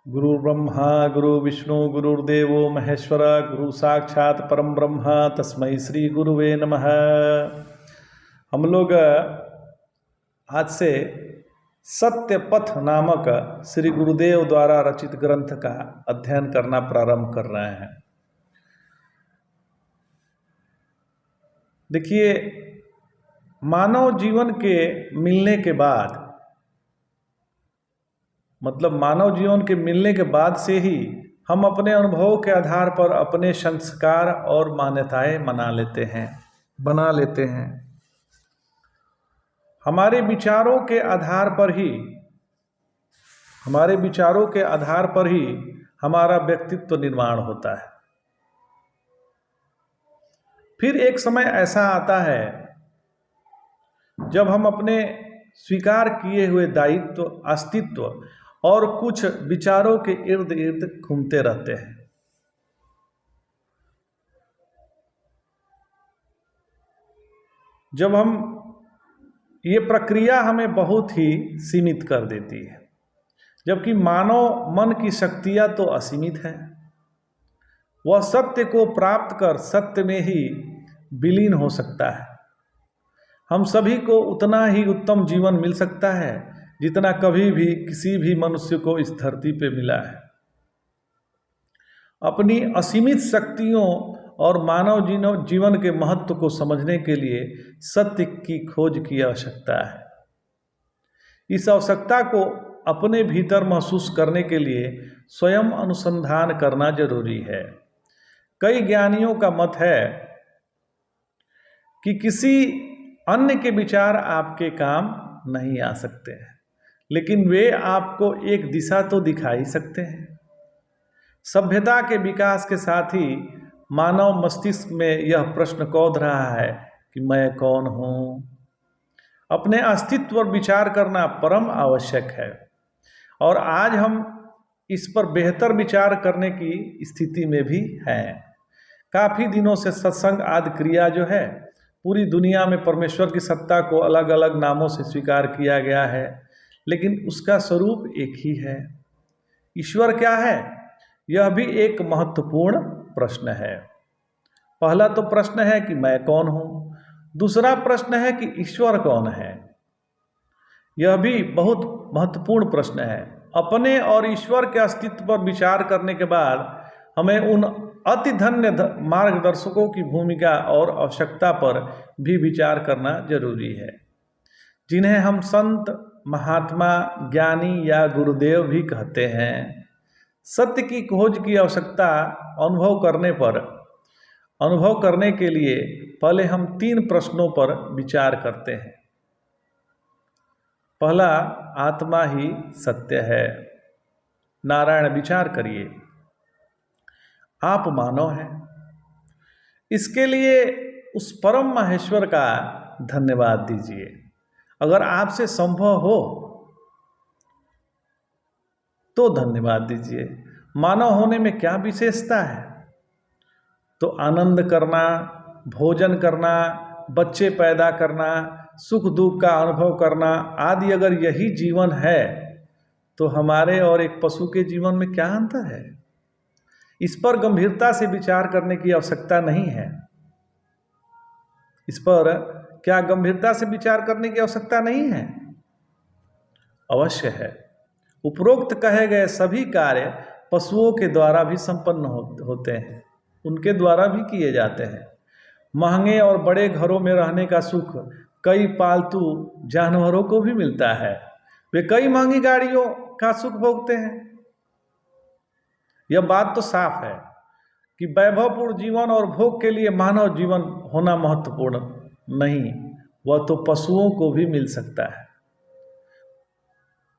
गुरु ब्रह्मा गुरु विष्णु गुरुर्देवो महेश्वर गुरु साक्षात परम ब्रह्म तस्मै श्री गुरुवे नमः। हम लोग आज से सत्य पथ नामक श्री गुरुदेव द्वारा रचित ग्रंथ का अध्ययन करना प्रारंभ कर रहे हैं। देखिए, मानव जीवन के मिलने के बाद मानव जीवन के मिलने के बाद से ही हम अपने अनुभव के आधार पर अपने संस्कार और मान्यताएं बना लेते हैं। हमारे विचारों के आधार पर ही हमारा व्यक्तित्व निर्माण होता है। फिर एक समय ऐसा आता है जब हम अपने स्वीकार किए हुए दायित्व, अस्तित्व और कुछ विचारों के इर्द गिर्द घूमते रहते हैं। जब ये प्रक्रिया हमें बहुत ही सीमित कर देती है, जबकि मानव मन की शक्तियां तो असीमित हैं। वह सत्य को प्राप्त कर सत्य में ही विलीन हो सकता है। हम सभी को उतना ही उत्तम जीवन मिल सकता है जितना कभी भी किसी भी मनुष्य को इस धरती पे मिला है। अपनी असीमित शक्तियों और मानव जीवन के महत्व को समझने के लिए सत्य की खोज की आवश्यकता है। इस आवश्यकता को अपने भीतर महसूस करने के लिए स्वयं अनुसंधान करना जरूरी है। कई ज्ञानियों का मत है कि किसी अन्य के विचार आपके काम नहीं आ सकते हैं, लेकिन वे आपको एक दिशा तो दिखा ही सकते हैं। सभ्यता के विकास के साथ ही मानव मस्तिष्क में यह प्रश्न कौंध रहा है कि मैं कौन हूँ। अपने अस्तित्व पर विचार करना परम आवश्यक है, और आज हम इस पर बेहतर विचार करने की स्थिति में भी हैं। काफ़ी दिनों से सत्संग आदि क्रिया जो है, पूरी दुनिया में परमेश्वर की सत्ता को अलग अलग नामों से स्वीकार किया गया है, लेकिन उसका स्वरूप एक ही है। ईश्वर क्या है, यह भी एक महत्वपूर्ण प्रश्न है। पहला तो प्रश्न है कि मैं कौन हूँ। दूसरा प्रश्न है कि ईश्वर कौन है। यह भी बहुत महत्वपूर्ण प्रश्न है। अपने और ईश्वर के अस्तित्व पर विचार करने के बाद हमें उन अति धन्य मार्गदर्शकों की भूमिका और आवश्यकता पर भी विचार करना जरूरी है, जिन्हें हम संत, महात्मा, ज्ञानी या गुरुदेव भी कहते हैं। सत्य की खोज की आवश्यकता अनुभव करने के लिए पहले हम 3 प्रश्नों पर विचार करते हैं। पहला, आत्मा ही सत्य है। नारायण, विचार करिए, आप मानव हैं। इसके लिए उस परम महेश्वर का धन्यवाद दीजिए। अगर आपसे संभव हो तो धन्यवाद दीजिए। मानव होने में क्या विशेषता है? तो आनंद करना, भोजन करना, बच्चे पैदा करना, सुख दुख का अनुभव करना आदि अगर यही जीवन है तो हमारे और एक पशु के जीवन में क्या अंतर है? इस पर गंभीरता से विचार करने की आवश्यकता नहीं है। इस पर क्या गंभीरता से विचार करने की आवश्यकता नहीं है? अवश्य है। उपरोक्त कहे गए सभी कार्य पशुओं के द्वारा भी संपन्न होते हैं, उनके द्वारा भी किए जाते हैं। महंगे और बड़े घरों में रहने का सुख कई पालतू जानवरों को भी मिलता है। वे कई महंगी गाड़ियों का सुख भोगते हैं। यह बात तो साफ है कि वैभवपूर्ण जीवन और भोग के लिए मानव जीवन होना महत्वपूर्ण नहीं, वह तो पशुओं को भी मिल सकता है।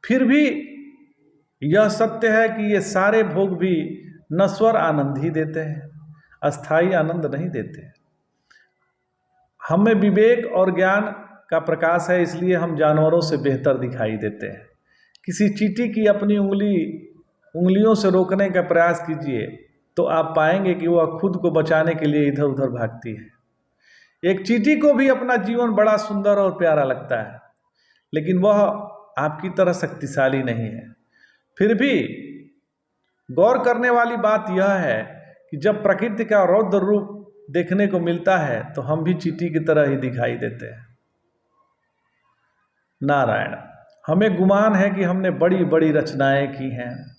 फिर भी यह सत्य है कि ये सारे भोग भी नश्वर आनंद ही देते हैं, अस्थायी आनंद नहीं देते। हमें विवेक और ज्ञान का प्रकाश है, इसलिए हम जानवरों से बेहतर दिखाई देते हैं। किसी चींटी की अपनी उंगलियों से रोकने का प्रयास कीजिए तो आप पाएंगे कि वह खुद को बचाने के लिए इधर उधर भागती है। एक चींटी को भी अपना जीवन बड़ा सुंदर और प्यारा लगता है, लेकिन वह आपकी तरह शक्तिशाली नहीं है। फिर भी गौर करने वाली बात यह है कि जब प्रकृति का रौद्र रूप देखने को मिलता है तो हम भी चींटी की तरह ही दिखाई देते हैं। नारायण, हमें गुमान है कि हमने बड़ी बड़ी रचनाएं की हैं,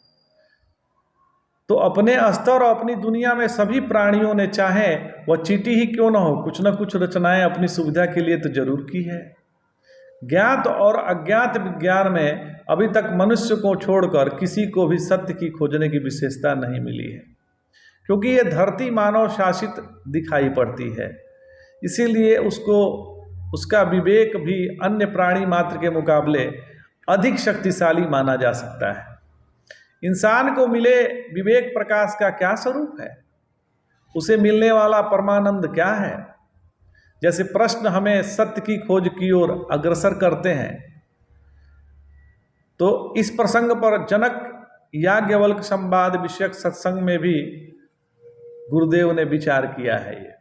तो अपने स्तर और अपनी दुनिया में सभी प्राणियों ने, चाहे वह चींटी ही क्यों न हो, कुछ न कुछ रचनाएं अपनी सुविधा के लिए तो जरूर की है। ज्ञात और अज्ञात विज्ञान में अभी तक मनुष्य को छोड़कर किसी को भी सत्य की खोजने की विशेषता नहीं मिली है, क्योंकि ये धरती मानव शासित दिखाई पड़ती है। इसीलिए उसका विवेक भी अन्य प्राणी मात्र के मुकाबले अधिक शक्तिशाली माना जा सकता है। इंसान को मिले विवेक प्रकाश का क्या स्वरूप है? उसे मिलने वाला परमानंद क्या है? जैसे प्रश्न हमें सत्य की खोज की ओर अग्रसर करते हैं, तो इस प्रसंग पर जनक याज्ञवल्क्य संवाद विषयक सत्संग में भी गुरुदेव ने विचार किया है। ये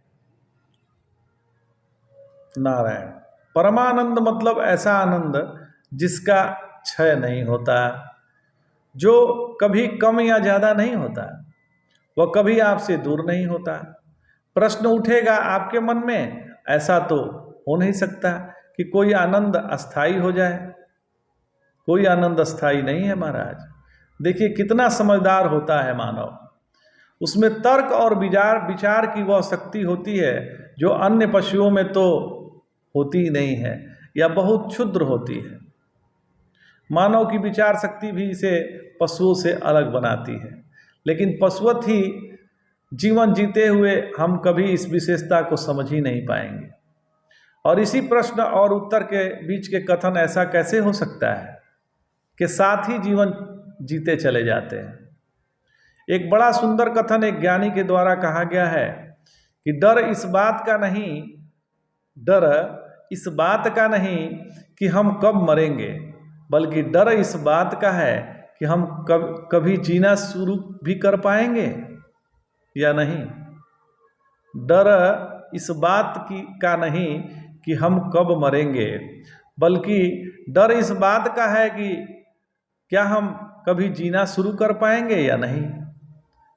नारायण, परमानंद मतलब ऐसा आनंद जिसका क्षय नहीं होता, जो कभी कम या ज्यादा नहीं होता, वह कभी आपसे दूर नहीं होता। प्रश्न उठेगा आपके मन में, ऐसा तो हो नहीं सकता कि कोई आनंद अस्थाई हो जाए। कोई आनंद अस्थाई नहीं है महाराज। देखिए कितना समझदार होता है मानव। उसमें तर्क और विचार की वह शक्ति होती है जो अन्य पशुओं में तो होती ही नहीं है, या बहुत क्षुद्र होती है। मानव की विचार शक्ति भी इसे पशुओं से अलग बनाती है, लेकिन पशुवत ही जीवन जीते हुए हम कभी इस विशेषता को समझ ही नहीं पाएंगे। और इसी प्रश्न और उत्तर के बीच के कथन ऐसा कैसे हो सकता है कि साथ ही जीवन जीते चले जाते हैं। एक बड़ा सुंदर कथन एक ज्ञानी के द्वारा कहा गया है कि डर इस बात का नहीं कि हम कब मरेंगे, बल्कि डर इस बात का है कि हम कभी जीना शुरू भी कर पाएंगे या नहीं। डर इस बात का नहीं कि हम कब मरेंगे, बल्कि डर इस बात का है कि क्या हम कभी जीना शुरू कर पाएंगे या नहीं।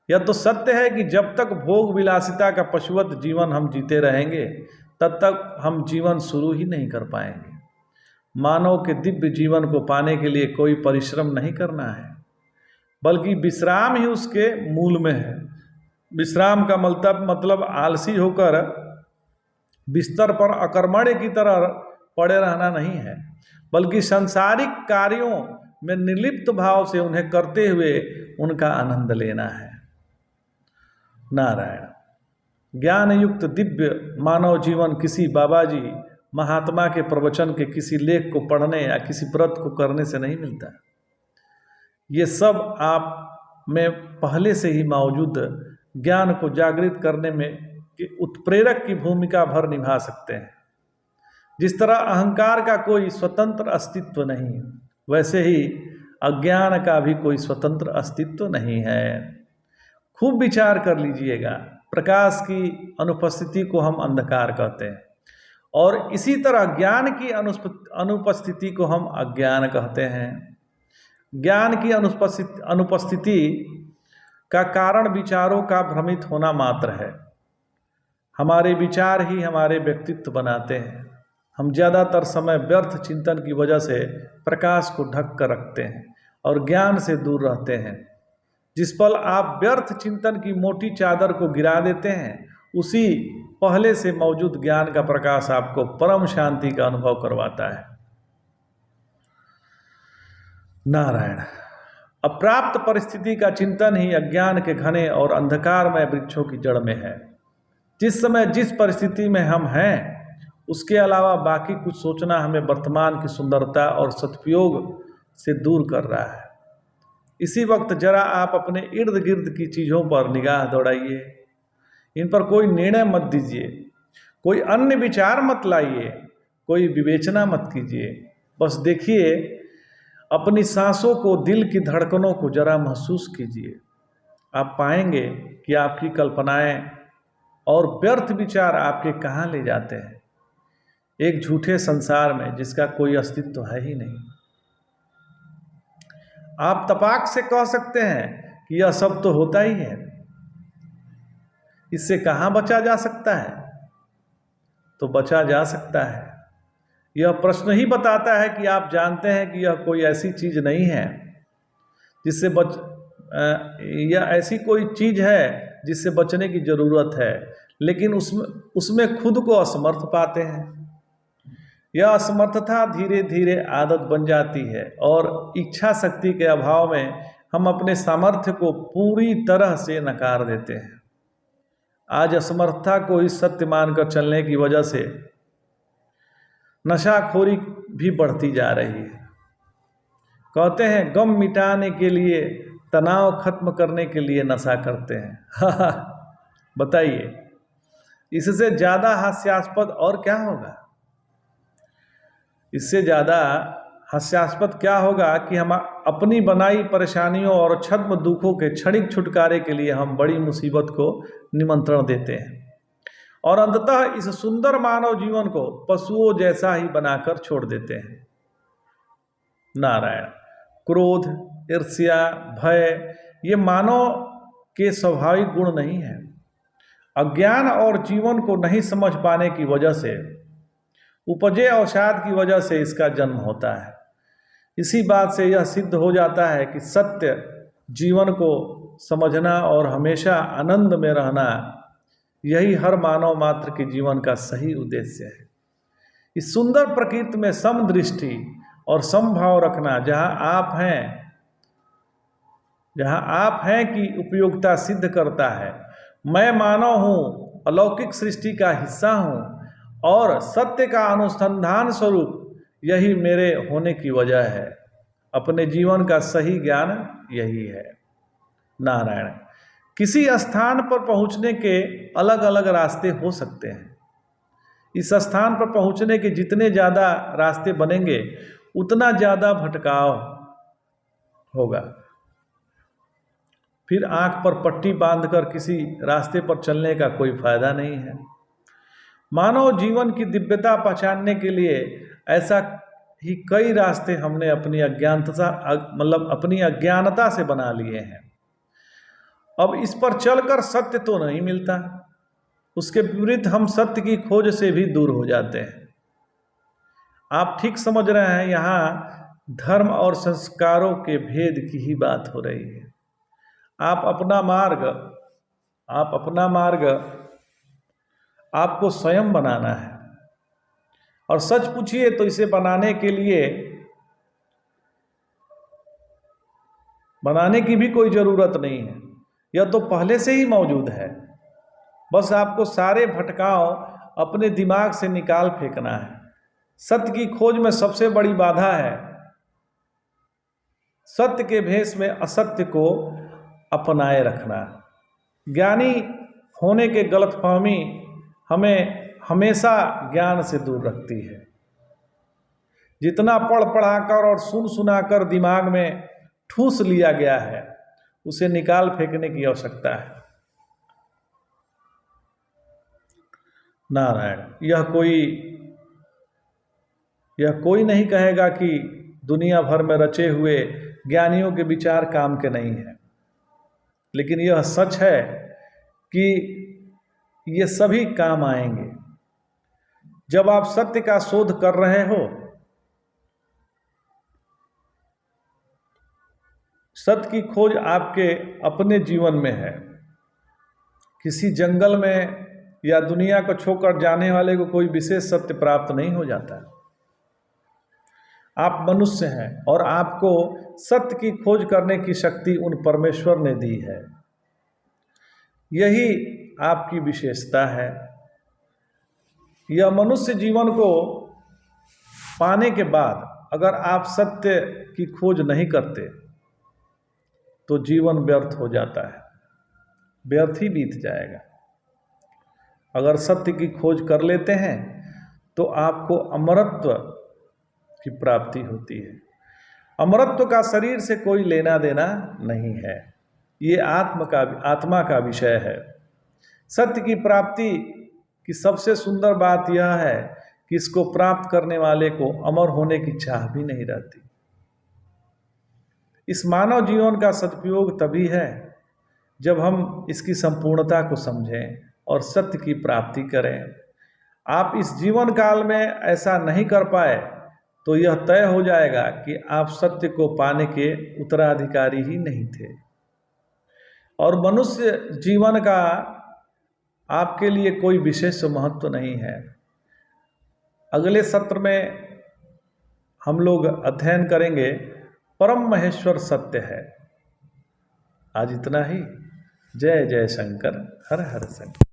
यह तो सत्य है कि जब तक भोग विलासिता का पशुवत जीवन हम जीते रहेंगे, तब तक हम जीवन शुरू ही नहीं कर पाएंगे। मानव के दिव्य जीवन को पाने के लिए कोई परिश्रम नहीं करना है, बल्कि विश्राम ही उसके मूल में है। विश्राम का मतलब आलसी होकर बिस्तर पर अकर्मण्य की तरह पड़े रहना नहीं है, बल्कि सांसारिक कार्यों में निर्लिप्त भाव से उन्हें करते हुए उनका आनंद लेना है। नारायण, ज्ञान युक्त दिव्य मानव जीवन किसी बाबाजी महात्मा के प्रवचन के किसी लेख को पढ़ने या किसी व्रत को करने से नहीं मिलता। ये सब आप में पहले से ही मौजूद ज्ञान को जागृत करने में उत्प्रेरक की भूमिका भर निभा सकते हैं। जिस तरह अहंकार का कोई स्वतंत्र अस्तित्व नहीं, वैसे ही अज्ञान का भी कोई स्वतंत्र अस्तित्व नहीं है। खूब विचार कर लीजिएगा। प्रकाश की अनुपस्थिति को हम अंधकार कहते हैं, और इसी तरह ज्ञान की अनुपस्थिति को हम अज्ञान कहते हैं। ज्ञान की अनुपस्थिति का कारण विचारों का भ्रमित होना मात्र है। हमारे विचार ही हमारे व्यक्तित्व बनाते हैं। हम ज़्यादातर समय व्यर्थ चिंतन की वजह से प्रकाश को ढक कर रखते हैं और ज्ञान से दूर रहते हैं। जिस पल आप व्यर्थ चिंतन की मोटी चादर को गिरा देते हैं, उसी पहले से मौजूद ज्ञान का प्रकाश आपको परम शांति का अनुभव करवाता है। नारायण, अप्राप्त परिस्थिति का चिंतन ही अज्ञान के घने और अंधकारमय वृक्षों की जड़ में है। जिस समय जिस परिस्थिति में हम हैं, उसके अलावा बाकी कुछ सोचना हमें वर्तमान की सुंदरता और सदुपयोग से दूर कर रहा है। इसी वक्त जरा आप अपने इर्द गिर्द की चीज़ों पर निगाह दौड़ाइए। इन पर कोई निर्णय मत दीजिए, कोई अन्य विचार मत लाइए, कोई विवेचना मत कीजिए। बस देखिए, अपनी सांसों को, दिल की धड़कनों को जरा महसूस कीजिए। आप पाएंगे कि आपकी कल्पनाएं और व्यर्थ विचार आपके कहाँ ले जाते हैं, एक झूठे संसार में जिसका कोई अस्तित्व है ही नहीं। आप तपाक से कह सकते हैं कि यह सब तो होता ही है, इससे कहाँ बचा जा सकता है? तो बचा जा सकता है। यह प्रश्न ही बताता है कि आप जानते हैं कि यह कोई ऐसी चीज नहीं है जिससे यह ऐसी कोई चीज है जिससे बचने की जरूरत है, लेकिन उसमें खुद को असमर्थ पाते हैं। यह असमर्थता धीरे धीरे आदत बन जाती है और इच्छा शक्ति के अभाव में हम अपने सामर्थ्य को पूरी तरह से नकार देते हैं। आज असमर्थता को इस सत्य मानकर चलने की वजह से नशाखोरी भी बढ़ती जा रही है। कहते हैं गम मिटाने के लिए, तनाव खत्म करने के लिए नशा करते हैं। बताइए, इससे ज़्यादा हास्यास्पद और क्या होगा? इससे ज़्यादा हास्यास्पद क्या होगा कि हम अपनी बनाई परेशानियों और छद्म दुखों के क्षणिक छुटकारे के लिए हम बड़ी मुसीबत को निमंत्रण देते हैं और अंततः इस सुंदर मानव जीवन को पशुओं जैसा ही बनाकर छोड़ देते हैं। नारायण। क्रोध, ईर्ष्या, भय ये मानव के स्वाभाविक गुण नहीं है। अज्ञान और जीवन को नहीं समझ पाने की वजह से, उपजे अवसाद की वजह से इसका जन्म होता है। इसी बात से यह सिद्ध हो जाता है कि सत्य जीवन को समझना और हमेशा आनंद में रहना, यही हर मानव मात्र के जीवन का सही उद्देश्य है। इस सुंदर प्रकृति में समदृष्टि और समभाव रखना, जहाँ आप हैं की उपयोगिता सिद्ध करता है। मैं मानव हूँ, अलौकिक सृष्टि का हिस्सा हूँ और सत्य का अनुसंधान स्वरूप यही मेरे होने की वजह है। अपने जीवन का सही ज्ञान यही है। नारायण। किसी स्थान पर पहुँचने के अलग अलग रास्ते हो सकते हैं। इस स्थान पर पहुँचने के जितने ज़्यादा रास्ते बनेंगे उतना ज़्यादा भटकाव होगा। फिर आंख पर पट्टी बांधकर किसी रास्ते पर चलने का कोई फायदा नहीं है। मानव जीवन की दिव्यता पहचानने के लिए ऐसा ही कई रास्ते हमने अपनी अज्ञानता से बना लिए हैं। अब इस पर चलकर सत्य तो नहीं मिलता, उसके विपरीत हम सत्य की खोज से भी दूर हो जाते हैं। आप ठीक समझ रहे हैं, यहाँ धर्म और संस्कारों के भेद की ही बात हो रही है। आप अपना मार्ग आपको स्वयं बनाना है। और सच पूछिए तो इसे बनाने की भी कोई ज़रूरत नहीं है, यह तो पहले से ही मौजूद है। बस आपको सारे भटकाव अपने दिमाग से निकाल फेंकना है। सत्य की खोज में सबसे बड़ी बाधा है सत्य के भेष में असत्य को अपनाए रखना। ज्ञानी होने के गलतफहमी हमें हमेशा ज्ञान से दूर रखती है। जितना पढ़ पढ़ाकर और सुन सुनाकर दिमाग में ठूस लिया गया है, उसे निकाल फेंकने की आवश्यकता है। नारायण। यह कोई नहीं कहेगा कि दुनिया भर में रचे हुए ज्ञानियों के विचार काम के नहीं हैं, लेकिन यह सच है कि ये सभी काम आएंगे। जब आप सत्य का शोध कर रहे हो, सत्य की खोज आपके अपने जीवन में है। किसी जंगल में या दुनिया को छोड़कर जाने वाले को कोई विशेष सत्य प्राप्त नहीं हो जाता। आप मनुष्य हैं और आपको सत्य की खोज करने की शक्ति उन परमेश्वर ने दी है। यही आपकी विशेषता है। यह मनुष्य जीवन को पाने के बाद अगर आप सत्य की खोज नहीं करते तो जीवन व्यर्थ हो जाता है, व्यर्थ ही बीत जाएगा। अगर सत्य की खोज कर लेते हैं तो आपको अमरत्व की प्राप्ति होती है। अमरत्व का शरीर से कोई लेना देना नहीं है, ये आत्मा का विषय है। सत्य की प्राप्ति की सबसे सुंदर बात यह है कि इसको प्राप्त करने वाले को अमर होने की चाह भी नहीं रहती। इस मानव जीवन का सदुपयोग तभी है जब हम इसकी संपूर्णता को समझें और सत्य की प्राप्ति करें। आप इस जीवन काल में ऐसा नहीं कर पाए तो यह तय हो जाएगा कि आप सत्य को पाने के उत्तराधिकारी ही नहीं थे, और मनुष्य जीवन का आपके लिए कोई विशेष महत्व नहीं है। अगले सत्र में हम लोग अध्ययन करेंगे परम महेश्वर सत्य है। आज इतना ही। जय जय शंकर, हर हर शंकर।